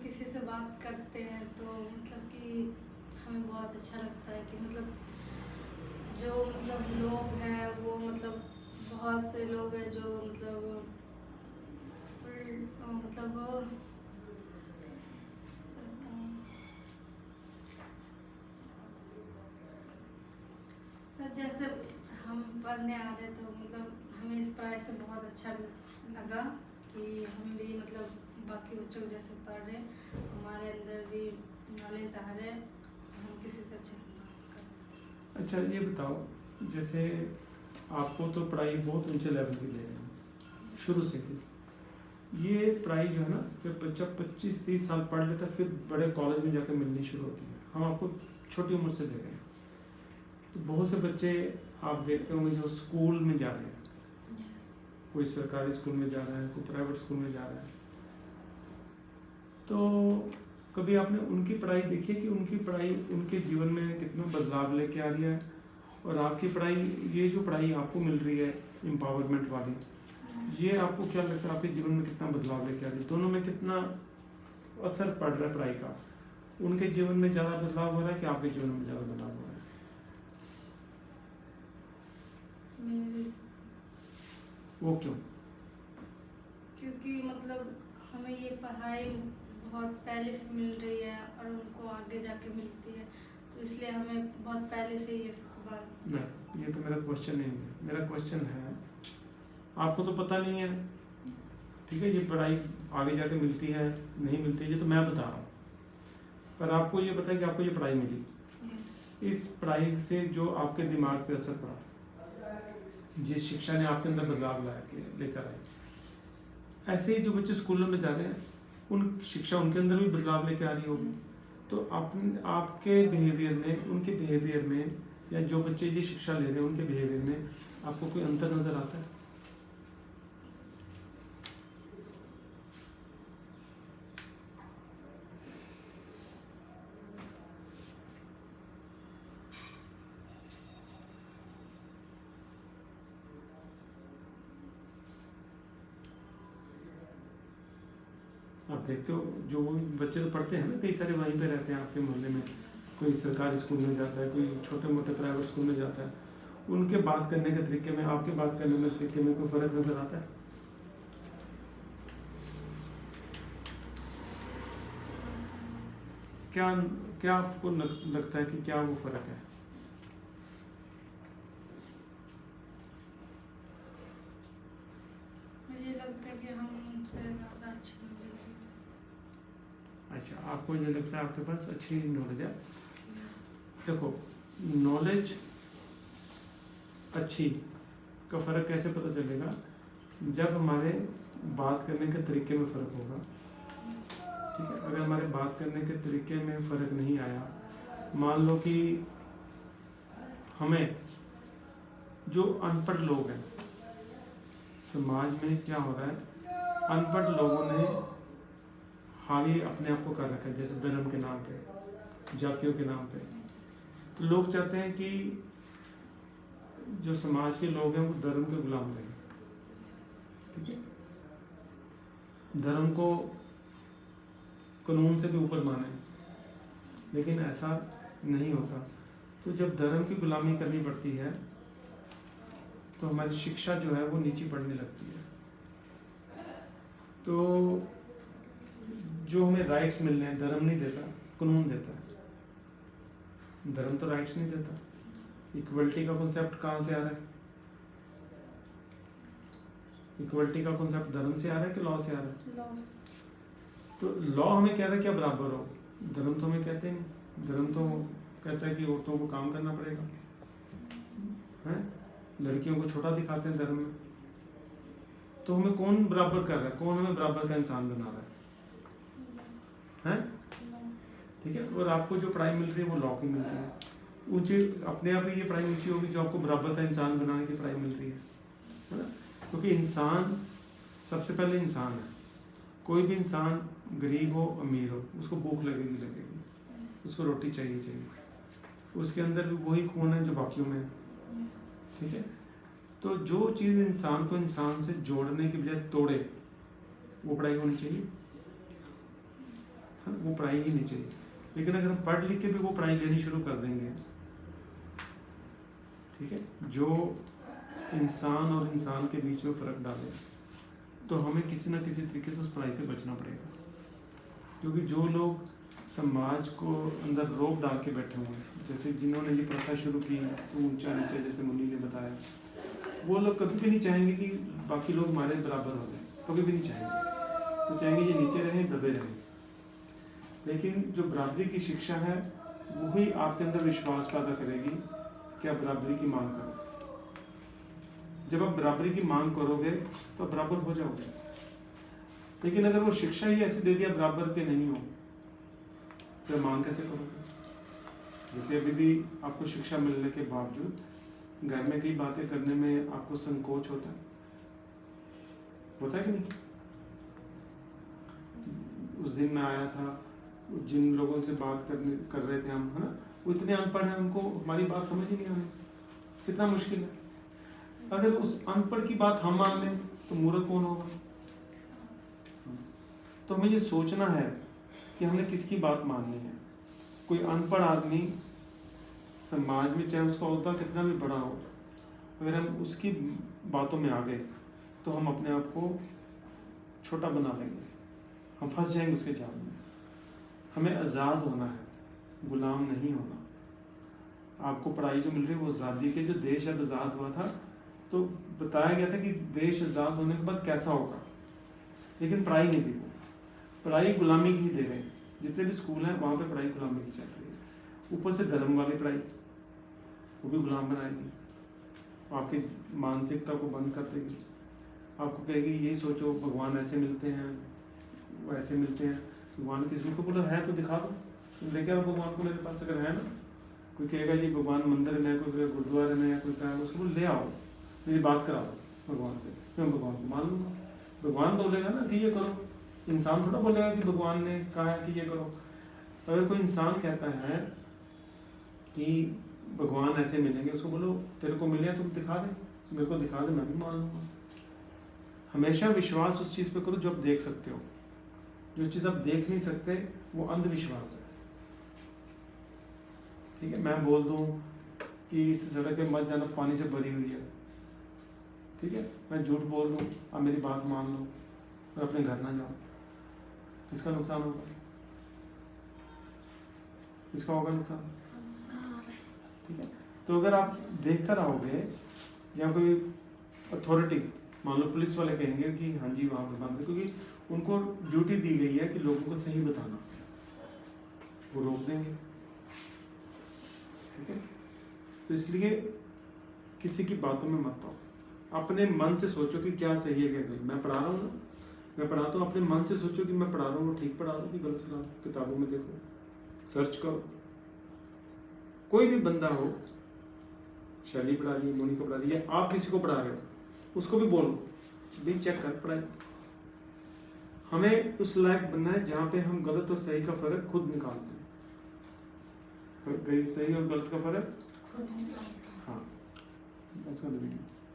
किसी से बात करते हैं तो मतलब कि हमें बहुत अच्छा लगता है कि मतलब जो मतलब लोग हैं वो मतलब बहुत से लोग हैं जो मतलब मतलब तो जैसे हम पढ़ने आ रहे तो मतलब हमें इस पढ़ाई से बहुत अच्छा लगा कि हम भी मतलब बाकी बच्चों को जैसे पढ़ रहे हैं हमारे अंदर भी नॉलेज आ रहे हैं, हम किसी से अच्छे से बात करें। अच्छा ये बताओ, जैसे आपको तो पढ़ाई बहुत ऊंचे लेवल की ले रहे हैं शुरू से ही, ये पढ़ाई जो है ना, जब बच्चा 25-30 साल पढ़ लेता है फिर बड़े कॉलेज में जाकर मिलनी शुरू होती है। हम आपको छोटी उम्र से दे रहे हैं, तो बहुत से बच्चे आप देखते होंगे जो स्कूल में जा रहे हैं, कोई सरकारी स्कूल में जा रहा है, कोई प्राइवेट स्कूल में जा रहा है, तो कभी आपने उनकी पढ़ाई देखी है कि उनकी पढ़ाई उनके जीवन में कितना बदलाव लेके आ रही है, और आपकी पढ़ाई, ये जो पढ़ाई आपको मिल रही है एम्पावरमेंट वाली, ये आपको क्या लगता है आपके जीवन में कितना बदलाव लेके आ रही है? दोनों में कितना असर पड़ रहा है पढ़ाई का? उनके जीवन में ज़्यादा बदलाव हो रहा है कि आपके जीवन में ज़्यादा बदलाव हो रहा है? वो क्यों? क्योंकि मतलब हमें ये पढ़ाई बहुत पहले से मिल रही है और उनको आगे जाके मिलती है, तो इसलिए हमें बहुत पहले से ये सब बात। नहीं, ये तो मेरा क्वेश्चन नहीं है। मेरा क्वेश्चन है, आपको तो पता नहीं है, ठीक है, ये पढ़ाई आगे जाके मिलती है नहीं मिलती है, ये तो मैं बता रहा हूँ, पर आपको ये पता है कि आपको ये पढ़ाई मिली, इस पढ़ाई से जो आपके दिमाग पे असर पड़ा, जिस शिक्षा ने आपके अंदर बदलाव लाया लेकर आई, ऐसे ही जो बच्चे स्कूलों में जा रहे हैं उन शिक्षा उनके अंदर भी बदलाव लेके आ रही होगी, तो आपके बिहेवियर में, उनके बिहेवियर में, या जो बच्चे ये शिक्षा ले रहे हैं उनके बिहेवियर में आपको कोई अंतर नजर आता है? आप देखते हो जो बच्चे तो पढ़ते हैं ना, कई सारे वहीं पे रहते हैं आपके मोहल्ले में, कोई सरकारी स्कूल में जाता है, कोई छोटे मोटे प्राइवेट स्कूल में जाता है, उनके बात करने के तरीके में आपके बात करने के तरीके में कोई फर्क नजर आता है? क्या क्या आपको लगता है कि क्या वो फर्क है? मुझे लगता है कि हम उनसे ज़्यादा अच्छी नॉलेज है। अच्छा, आपको ये लगता है आपके पास अच्छी नॉलेज है? देखो, नॉलेज अच्छी का फ़र्क कैसे पता चलेगा? जब हमारे बात करने के तरीके में फ़र्क होगा, ठीक है। अगर हमारे बात करने के तरीके में फ़र्क नहीं आया, मान लो कि हमें, जो अनपढ़ लोग हैं समाज में, क्या हो रहा है, अनपढ़ लोगों ने हावी अपने आप को कर रखा है, जैसे धर्म के नाम पे, जातियों के नाम पे। तो लोग चाहते हैं कि जो समाज के लोग हैं वो धर्म के गुलाम रहे, ठीक है, धर्म को कानून से भी ऊपर माने, लेकिन ऐसा नहीं होता। तो जब धर्म की गुलामी करनी पड़ती है तो हमारी शिक्षा जो है वो नीचे पड़ने लगती है। तो जो हमें राइट्स मिलने हैं, धर्म नहीं देता, कानून देता है। धर्म तो राइट्स नहीं देता। इक्वलिटी का कॉन्सेप्ट कहाँ से आ रहा है? इक्वलिटी का कॉन्सेप्ट धर्म से आ रहा है कि लॉ से आ रहा है? लॉस। तो लॉ हमें कह रहा है क्या बराबर हो, धर्म तो हमें कहते नहीं। धर्म तो कहता है कि औरतों को काम करना पड़ेगा, हैं, लड़कियों को छोटा दिखाते हैं धर्म में। तो हमें कौन बराबर कर रहा है, कौन हमें बराबर का इंसान बना रहा है, हैं? ठीक है। और आपको जो पढ़ाई मिल रही है वो लॉ की मिल रही है, ऊंची, अपने आप ही ये पढ़ाई ऊंची होगी जो आपको बराबर का इंसान बनाने की पढ़ाई मिल रही है ना? क्योंकि इंसान सबसे पहले इंसान है। कोई भी इंसान, गरीब हो अमीर हो, उसको भूख लगेगी, उसको रोटी चाहिए, उसके अंदर भी वही खून है जो बाकियों में है, ठीक है। तो जो चीज़ इंसान को इंसान से जोड़ने की बजाय तोड़े, वो पढ़ाई होनी चाहिए, वो पढ़ाई ही नहीं चाहिए। लेकिन अगर हम पढ़ लिख के भी वो पढ़ाई लेनी शुरू कर देंगे, ठीक है, जो इंसान और इंसान के बीच में फ़र्क डाले, तो हमें किसी ना किसी तरीके से उस पढ़ाई से बचना पड़ेगा। क्योंकि जो लोग समाज को अंदर रोक डाल के बैठे हुए हैं, जैसे जिन्होंने ये प्रथा शुरू की तो ऊंचा नीचा, जैसे मुन्नी ने बताया, वो लोग कभी भी नहीं चाहेंगे कि बाकी लोग हमारे बराबर हो जाए, कभी भी नहीं चाहेंगे। वो चाहेंगे ये नीचे रहें, दबे रहें। लेकिन जो बराबरी की शिक्षा है वही आपके अंदर विश्वास पैदा करेगी कि आप बराबरी की मांग करो। जब आप बराबरी की मांग करोगे तो बराबर हो जाओगे। लेकिन अगर वो शिक्षा ही ऐसी दे दिया बराबर के नहीं हो, तो मांग कैसे करोगे? जैसे अभी भी आपको शिक्षा मिलने के बावजूद घर में कई बातें करने में आपको संकोच होता है कि नहीं? उस दिन मैं आया था, जिन लोगों से बात कर रहे थे हम, है ना, वो इतने अनपढ़ हैं, उनको हमारी बात समझ ही नहीं आ रही। कितना मुश्किल है। अगर उस अनपढ़ की बात हम मान लें तो मूर्ख कौन होगा? तो हमें ये सोचना है कि हमें किसकी बात माननी है। कोई अनपढ़ आदमी समाज में, चाहे उसका ओहदा कितना भी बड़ा हो, अगर हम उसकी बातों में आ गए तो हम अपने आप को छोटा बना लेंगे, हम फंस जाएंगे उसके जाल में। हमें आज़ाद होना है, गुलाम नहीं होना। आपको पढ़ाई जो मिल रही है वो आज़ादी के, जो देश अब आज़ाद हुआ था तो बताया गया था कि देश आज़ाद होने के बाद कैसा होगा, लेकिन पढ़ाई नहीं दी। वो पढ़ाई गुलामी की ही दे रहे हैं। जितने भी स्कूल हैं वहाँ पे पढ़ाई गुलामी की चल रही है। ऊपर से धर्म वाली पढ़ाई, वो भी गुलाम बनाएगी, आपकी मानसिकता को बंद कर देगी। आपको कहेगी ये सोचो भगवान ऐसे मिलते हैं, वैसे मिलते हैं। भगवान किसी को बोलो है तो दिखा दो, तुम लेके आओ भगवान को मेरे पास। अगर है ना, कोई कहेगा जी भगवान मंदिर में है, कोई कहेगा गुरुद्वारे में है, कोई कहेगा, उसको बोलो ले आओ, मेरी बात करा दो भगवान से, मैं भगवान को मान लूँगा। भगवान बोलेगा ना कि ये करो, इंसान थोड़ा बोलेगा कि भगवान ने कहा है कि ये करो। अगर कोई इंसान कहता है कि भगवान ऐसे मिलेंगे, उसको बोलो तेरे को मिले तुम दिखा दे, मेरे को दिखा दे, मैं भी मान लूँगा। हमेशा विश्वास उस चीज़ पे करो जो आप देख सकते हो। जो चीज़ आप देख नहीं सकते वो अंधविश्वास है। ठीक है, मैं बोल दूँ कि इस सड़क पे मत जाना, पानी से भरी हुई है, ठीक है, मैं झूठ बोल दूँ, आप मेरी बात मान लो और अपने घर ना जाओ, किसका नुकसान होगा? किसका होगा नुकसान? ठीक है, तो अगर आप देख कर आओगे या कोई अथॉरिटी, मान लो पुलिस वाले कहेंगे कि हाँ जी वहाँ पर बंद है, क्योंकि उनको ड्यूटी दी गई है कि लोगों को सही बताना, वो रोक देंगे। ठीक है, तो इसलिए किसी की बातों में मत आओ, अपने मन से सोचो कि क्या सही है क्या गलत। मैं पढ़ा रहा हूँ ना, मैं पढ़ाता हूँ, अपने मन से सोचो कि मैं पढ़ा रहा हूँ ठीक पढ़ा रहा हूँ कि गलत पढ़ा रहा हूँ। किताबों में देखो, सर्च करो, कोई भी बंदा हो, शैली पढ़ा रही है, मोनिका पढ़ा रही है, आप किसी को पढ़ा रहे हो, उसको भी बोलो भी चेक कर पढ़ाई। हमें उस लायक बनना है जहाँ पे हम गलत और सही का फर्क खुद निकालते हैं। सही और गलत का फर्क खुद निकालते हैं। हाँ, that's the video.